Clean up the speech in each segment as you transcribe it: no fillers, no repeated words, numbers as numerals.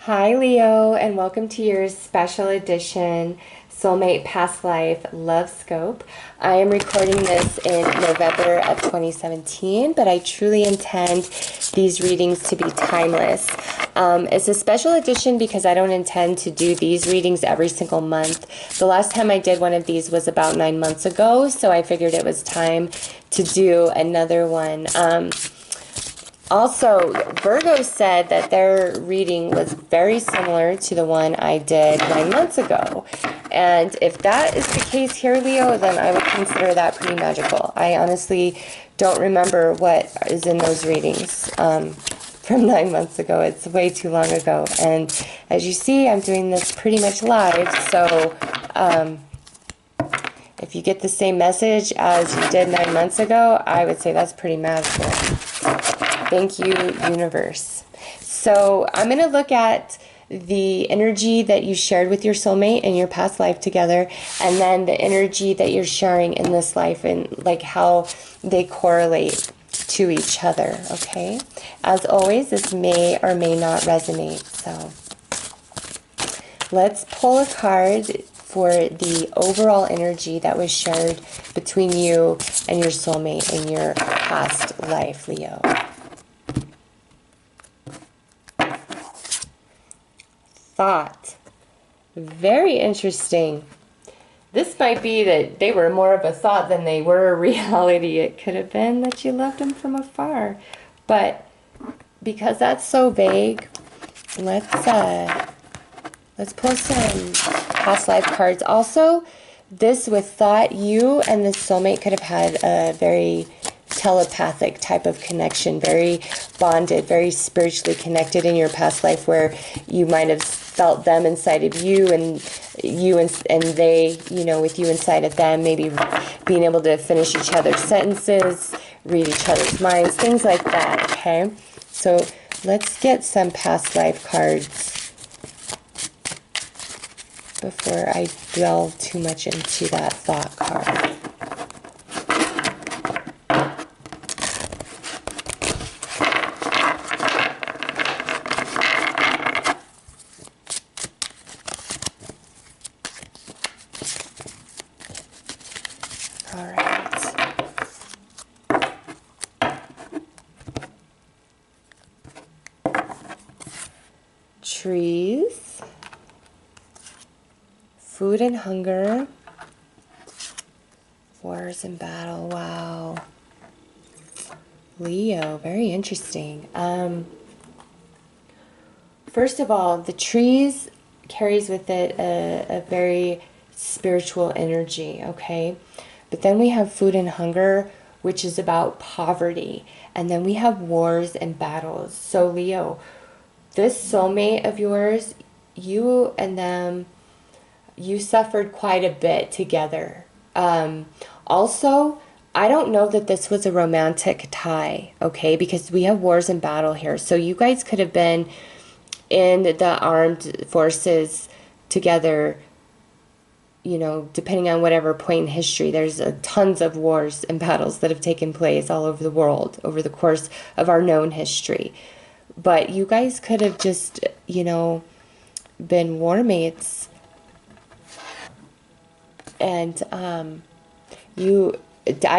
Hi, Leo, and welcome to your special edition Soulmate Past Life Lovescope. I am recording this in November of 2017, but I truly intend these readings to be timeless. It's a special edition because I don't intend to do these readings every single month. The last time I did one of these was about 9 months ago, so I figured it was time to do another one. Also, Virgo said that their reading was very similar to the one I did 9 months ago. And if that is the case here, Leo, then I would consider that pretty magical. I honestly don't remember what is in those readings from 9 months ago. It's way too long ago. And as you see, I'm doing this pretty much live. So if you get the same message as you did 9 months ago, I would say that's pretty magical. Thank you, universe. So I'm going to look at the energy that you shared with your soulmate in your past life together, and then the energy that you're sharing in this life and like how they correlate to each other, okay? As always, this may or may not resonate. So let's pull a card for the overall energy that was shared between you and your soulmate in your past life, Leo. Thought. Very interesting. This might be that they were more of a thought than they were a reality. It could have been that you loved them from afar. But because that's so vague, let's pull some past life cards. Also, this with thought, you and the soulmate could have had a very telepathic type of connection, very bonded, very spiritually connected in your past life, where you might have felt them inside of you and they, you know, with you inside of them, maybe being able to finish each other's sentences, read each other's minds, things like that, okay? So let's get some past life cards before I delve too much into that thought card. Trees, food and hunger, wars and battle. Wow. Leo, very interesting. First of all, the trees carries with it a very spiritual energy, okay? But then we have food and hunger, which is about poverty. And then we have wars and battles. So Leo, this soulmate of yours, you and them, you suffered quite a bit together. Also, I don't know that this was a romantic tie, okay? Because we have wars and battle here. So you guys could have been in the armed forces together, you know, depending on whatever point in history. There's tons of wars and battles that have taken place all over the world over the course of our known history. But you guys could have just, you know, been war mates. And I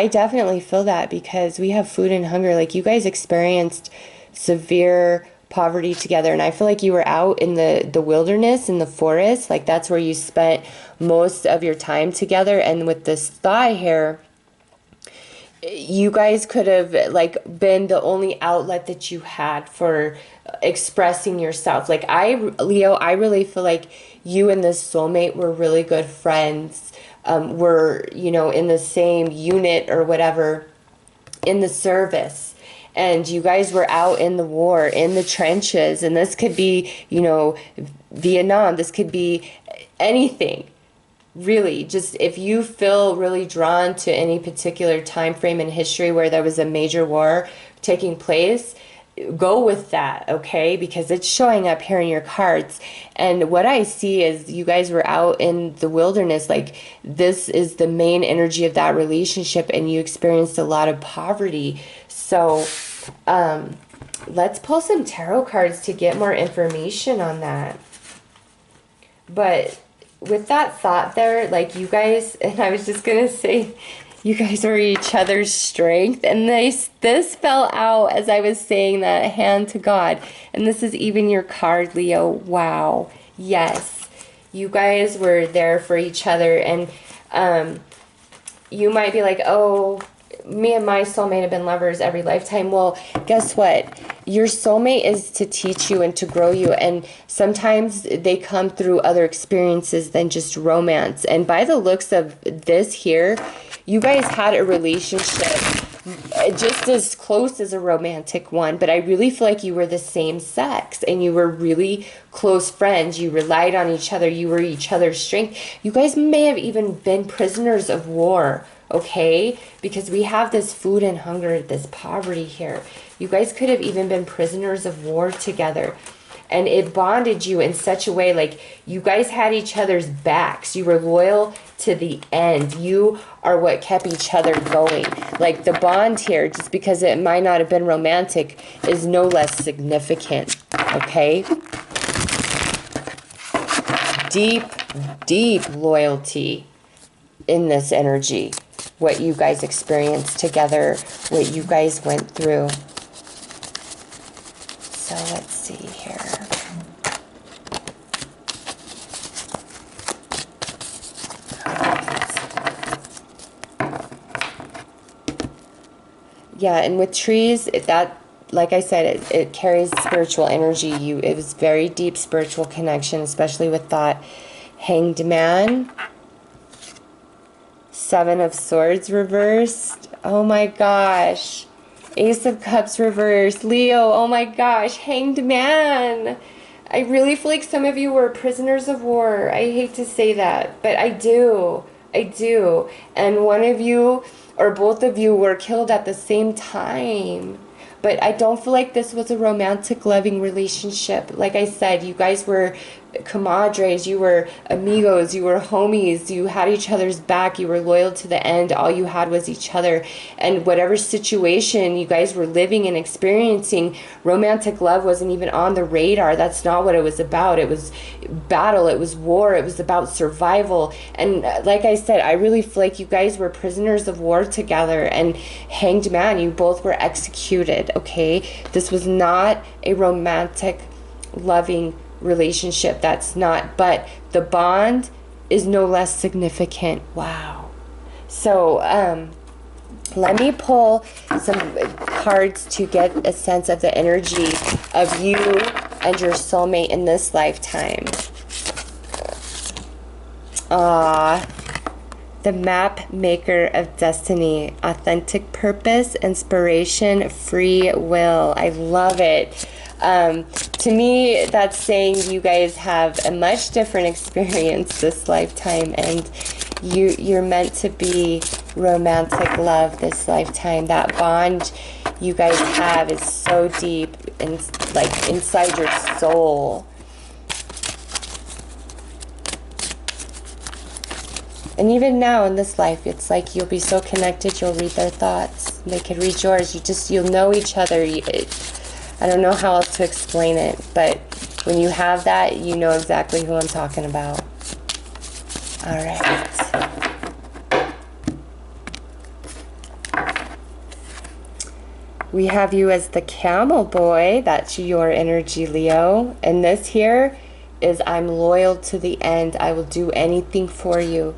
definitely feel that because we have food and hunger. Like, you guys experienced severe poverty together. And I feel like you were out in the wilderness, in the forest. Like, that's where you spent most of your time together. And with this thigh hair, you guys could have like been the only outlet that you had for expressing yourself. Like, Leo, I really feel like you and this soulmate were really good friends, were, you know, in the same unit or whatever, in the service, and you guys were out in the war, in the trenches. And this could be, you know, Vietnam, this could be anything. Really, just if you feel really drawn to any particular time frame in history where there was a major war taking place, go with that, okay? Because it's showing up here in your cards. And what I see is you guys were out in the wilderness. Like, this is the main energy of that relationship, and you experienced a lot of poverty. So let's pull some tarot cards to get more information on that. But with that thought there, like you guys, and I was just going to say, you guys are each other's strength. And this fell out as I was saying that, hand to God. And this is even your card, Leo. Wow. Yes. You guys were there for each other. And you might be like, oh, me and my soulmate have been lovers every lifetime. Well, guess what? Your soulmate is to teach you and to grow you. And sometimes they come through other experiences than just romance. And by the looks of this here, you guys had a relationship just as close as a romantic one, but I really feel like you were the same sex and you were really close friends. You relied on each other. You were each other's strength. You guys may have even been prisoners of war, okay? Because we have this food and hunger, this poverty here. You guys could have even been prisoners of war together. And it bonded you in such a way, like you guys had each other's backs. You were loyal to the end. You are what kept each other going. Like the bond here, just because it might not have been romantic, is no less significant, okay? Deep, deep loyalty in this energy. What you guys experienced together, what you guys went through. So let's see here. Yeah, and with trees, that, like I said, it carries spiritual energy. It was very deep spiritual connection, especially with that Hanged Man. Seven of Swords reversed. Oh my gosh. Ace of Cups reversed. Leo, oh my gosh. Hanged Man. I really feel like some of you were prisoners of war. I hate to say that, but I do. I do. And one of you or both of you were killed at the same time. But I don't feel like this was a romantic, loving relationship. Like I said, you guys were comadres, you were amigos, you were homies, you had each other's back, you were loyal to the end, all you had was each other. And whatever situation you guys were living and experiencing, romantic love wasn't even on the radar. That's not what it was about. It was battle, it was war, it was about survival. And like I said, I really feel like you guys were prisoners of war together. And Hanged Man, you both were executed, okay? This was not a romantic, loving relationship. That's not, but the bond is no less significant. Wow. So let me pull some cards to get a sense of the energy of you and your soulmate in this lifetime. The Map Maker of Destiny. Authentic purpose, inspiration, free will. I love it. To me, that's saying you guys have a much different experience this lifetime, and you're meant to be romantic love this lifetime. That bond you guys have is so deep, like inside your soul. And even now in this life, it's like you'll be so connected, you'll read their thoughts. They could read yours. You'll know each other. I don't know how else to explain it, but when you have that, you know exactly who I'm talking about. All right. We have you as the Camel Boy. That's your energy, Leo. And this here is I'm loyal to the end. I will do anything for you.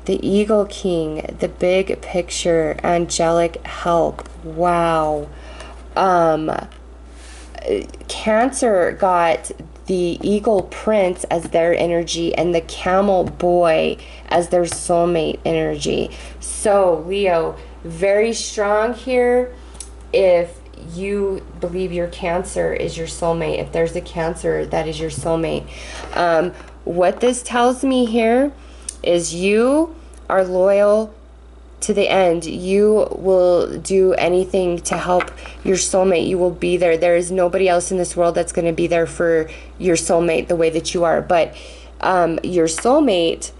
The Eagle King, the big picture, angelic help. Wow. Cancer got the Eagle Prince as their energy and the Camel Boy as their soulmate energy. So, Leo, very strong here if you believe your Cancer is your soulmate. If there's a Cancer that is your soulmate. What this tells me here is you are loyal to the end. You will do anything to help your soulmate. You will be there. There is nobody else in this world that's going to be there for your soulmate the way that you are. But your soulmate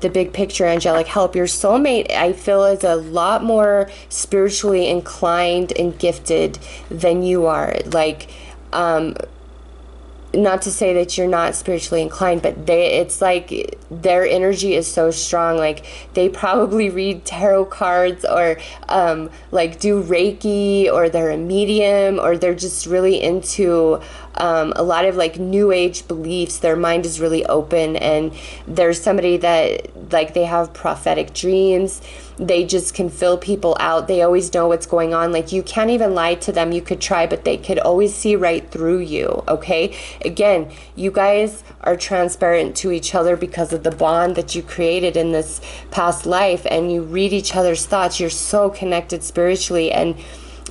the big picture, angelic help. Your soulmate, I feel, is a lot more spiritually inclined and gifted than you are. Like, not to say that you're not spiritually inclined, but it's like their energy is so strong. Like, they probably read tarot cards, or like do Reiki, or they're a medium, or they're just really into a lot of like new age beliefs. Their mind is really open, and there's somebody that, like, they have prophetic dreams. They just can fill people out. They always know what's going on. Like, you can't even lie to them. You could try, but they could always see right through you, okay? Again, you guys are transparent to each other because of the bond that you created in this past life, and you read each other's thoughts. You're so connected spiritually, and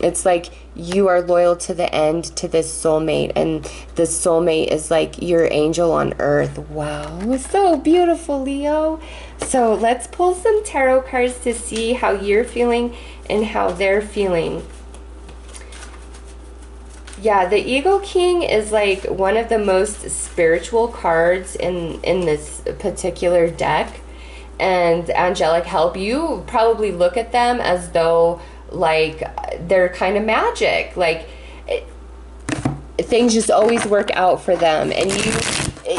it's like you are loyal to the end to this soulmate, and this soulmate is like your angel on earth. Wow, so beautiful, Leo. So let's pull some tarot cards to see how you're feeling and how they're feeling. Yeah, the Eagle King is like one of the most spiritual cards in this particular deck. And angelic help, you probably look at them as though like they're kind of magic. Like, things just always work out for them. And you,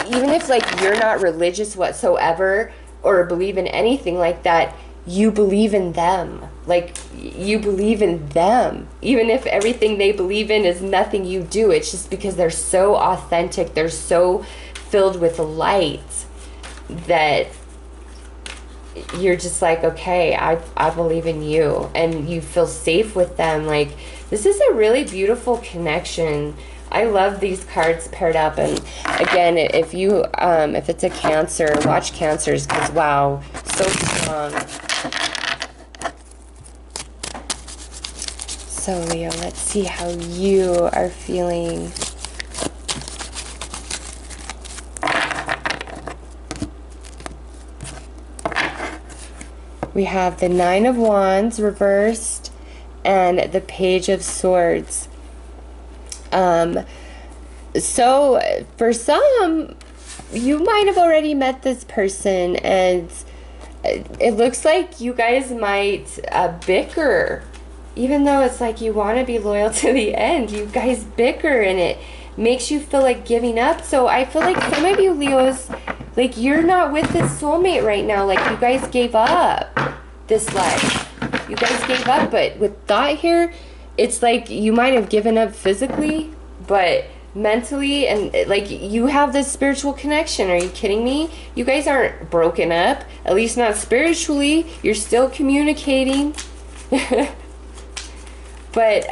even if like you're not religious whatsoever or believe in anything like that, you believe in them. Like, you believe in them. Even if everything they believe in is nothing you do, it's just because they're so authentic, they're so filled with light, that you're just like, okay, I believe in you, and you feel safe with them. Like, this is a really beautiful connection. I love these cards paired up. And again, if you if it's a Cancer, watch Cancers, because wow, so strong. So Leo, let's see how you are feeling. We have the Nine of Wands reversed and the Page of Swords. So for some, you might have already met this person, and it looks like you guys might bicker. Even though it's like you want to be loyal to the end, you guys bicker, and it makes you feel like giving up. So I feel like some of you Leos, like, you're not with this soulmate right now. Like, you guys gave up this life. You guys gave up, but with thought here, it's like you might have given up physically, but mentally, and like, you have this spiritual connection. Are you kidding me? You guys aren't broken up, at least not spiritually. You're still communicating. But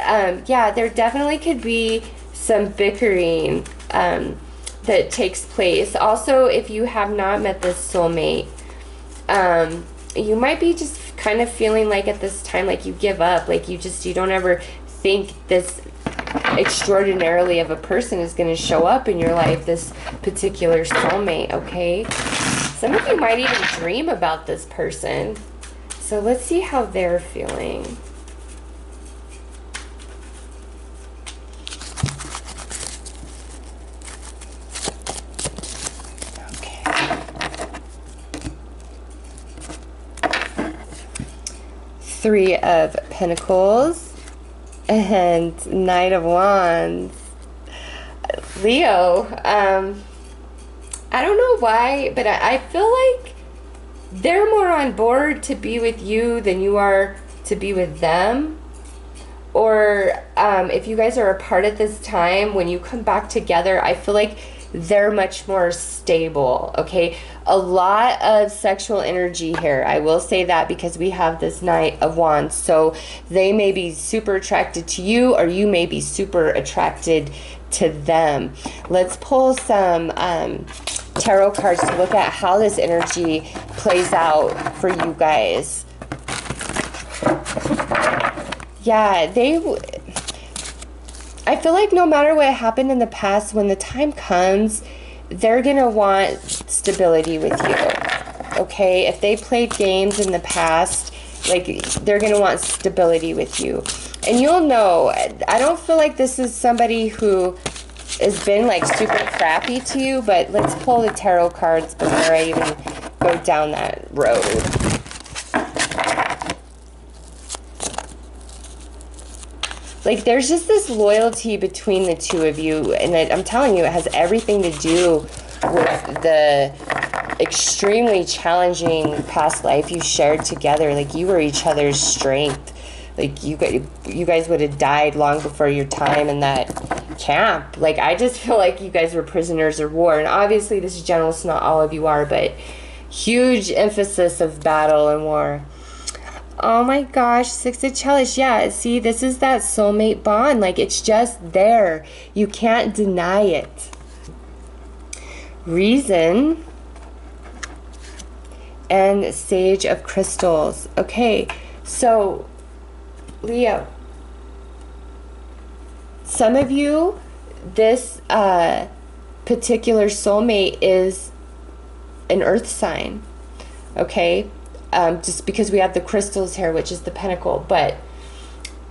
yeah, there definitely could be some bickering that takes place. Also, if you have not met this soulmate, you might be just kind of feeling like at this time, like you give up, like you don't ever think this extraordinarily of a person is going to show up in your life, this particular soulmate, okay? Some of you might even dream about this person. So let's see how they're feeling. Three of Pentacles and Knight of Wands. Leo, I don't know why, but I feel like they're more on board to be with you than you are to be with them. Or if you guys are apart at this time, when you come back together, I feel like they're much more stable, okay? A lot of sexual energy here. I will say that because we have this Knight of Wands. So they may be super attracted to you, or you may be super attracted to them. Let's pull some tarot cards to look at how this energy plays out for you guys. Yeah, I feel like no matter what happened in the past, when the time comes, they're going to want stability with you, okay? If they played games in the past, like, they're going to want stability with you. And you'll know, I don't feel like this is somebody who has been, like, super crappy to you, but let's pull the tarot cards before I even go down that road. Like, there's just this loyalty between the two of you, and I'm telling you, it has everything to do with the extremely challenging past life you shared together. Like, you were each other's strength. Like, you guys would have died long before your time in that camp. Like, I just feel like you guys were prisoners of war, and obviously this is general, so not all of you are, but huge emphasis of battle and war. Oh my gosh, Six of Chalice. Yeah, see, this is that soulmate bond. Like, it's just there. You can't deny it. Reason and Sage of Crystals. Okay, so Leo, some of you, this particular soulmate is an earth sign, okay? Just because we have the crystals here, which is the pentacle. But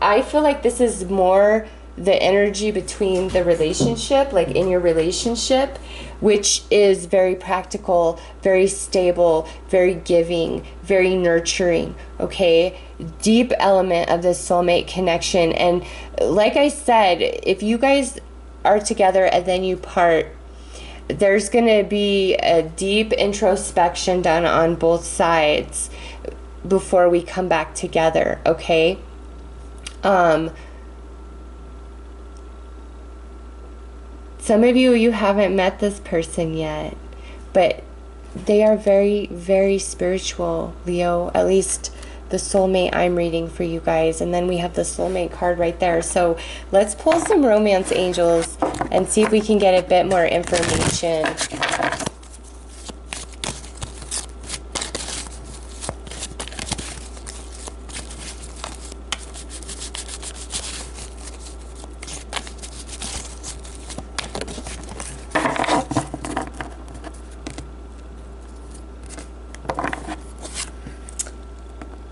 I feel like this is more the energy between the relationship, like in your relationship, which is very practical, very stable, very giving, very nurturing, okay? Deep element of this soulmate connection. And like I said, if you guys are together and then you part, there's going to be a deep introspection done on both sides before we come back together, okay? Some of you haven't met this person yet, but they are very, very spiritual, Leo, at least the soulmate I'm reading for you guys. And then we have the soulmate card right there. So let's pull some romance angels and see if we can get a bit more information.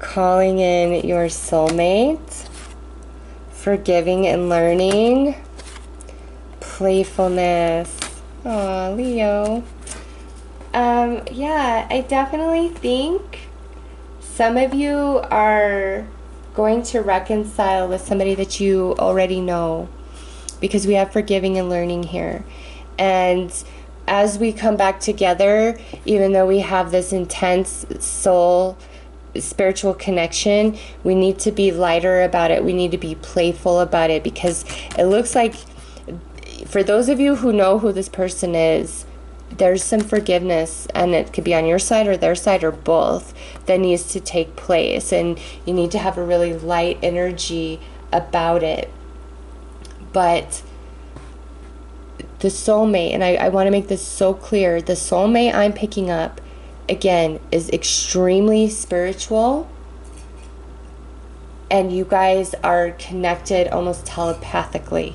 Calling in your soulmate, forgiving and learning, playfulness. Aw, Leo. Yeah, I definitely think some of you are going to reconcile with somebody that you already know, because we have forgiving and learning here. And as we come back together, even though we have this intense soul spiritual connection, we need to be lighter about it. We need to be playful about it, because it looks like, for those of you who know who this person is, there's some forgiveness, and it could be on your side or their side or both, that needs to take place, and you need to have a really light energy about it. But the soulmate, and I want to make this so clear, the soulmate I'm picking up, again, is extremely spiritual, and you guys are connected almost telepathically,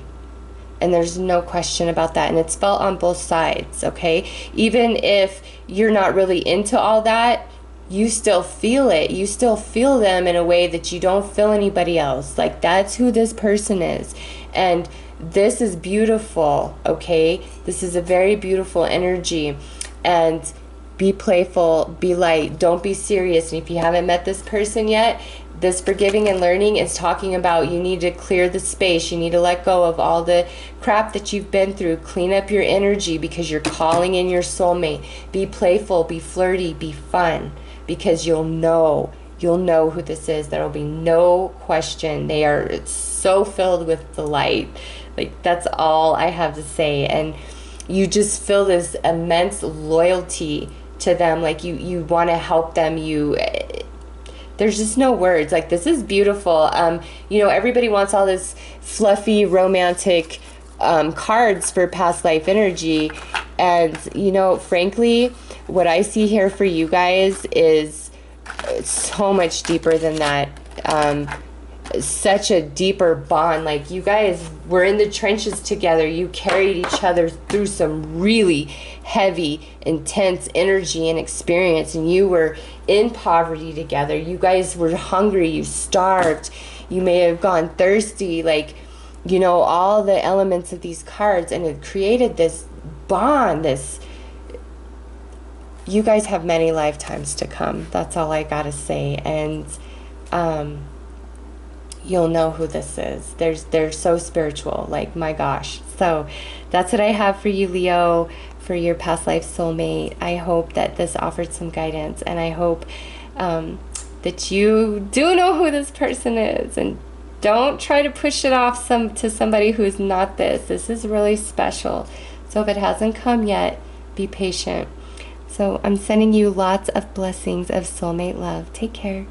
and there's no question about that, and it's felt on both sides, okay? Even if you're not really into all that, you still feel it. You still feel them in a way that you don't feel anybody else. Like, that's who this person is, and this is beautiful, okay? This is a very beautiful energy, and be playful, be light, don't be serious. And if you haven't met this person yet, this forgiving and learning is talking about you need to clear the space. You need to let go of all the crap that you've been through. Clean up your energy, because you're calling in your soulmate. Be playful, be flirty, be fun, because you'll know who this is. There will be no question. They are so filled with the light. Like, that's all I have to say. And you just feel this immense loyalty to them. Like, you want to help them. There's just no words. Like, this is beautiful. You know, everybody wants all this fluffy romantic cards for past life energy, and you know, frankly, what I see here for you guys is so much deeper than that. Such a deeper bond. Like, you guys were in the trenches together. You carried each other through some really heavy, intense energy and experience, and you were in poverty together. You guys were hungry, you starved, you may have gone thirsty, like, you know, all the elements of these cards, and it created this bond, this you guys have many lifetimes to come. That's all I gotta say. And you'll know who this is. They're so spiritual, like, my gosh. So that's what I have for you, Leo, for your past life soulmate. I hope that this offered some guidance, and I hope that you do know who this person is, and don't try to push it off to somebody who's not this. This is really special. So if it hasn't come yet, be patient. So I'm sending you lots of blessings of soulmate love. Take care.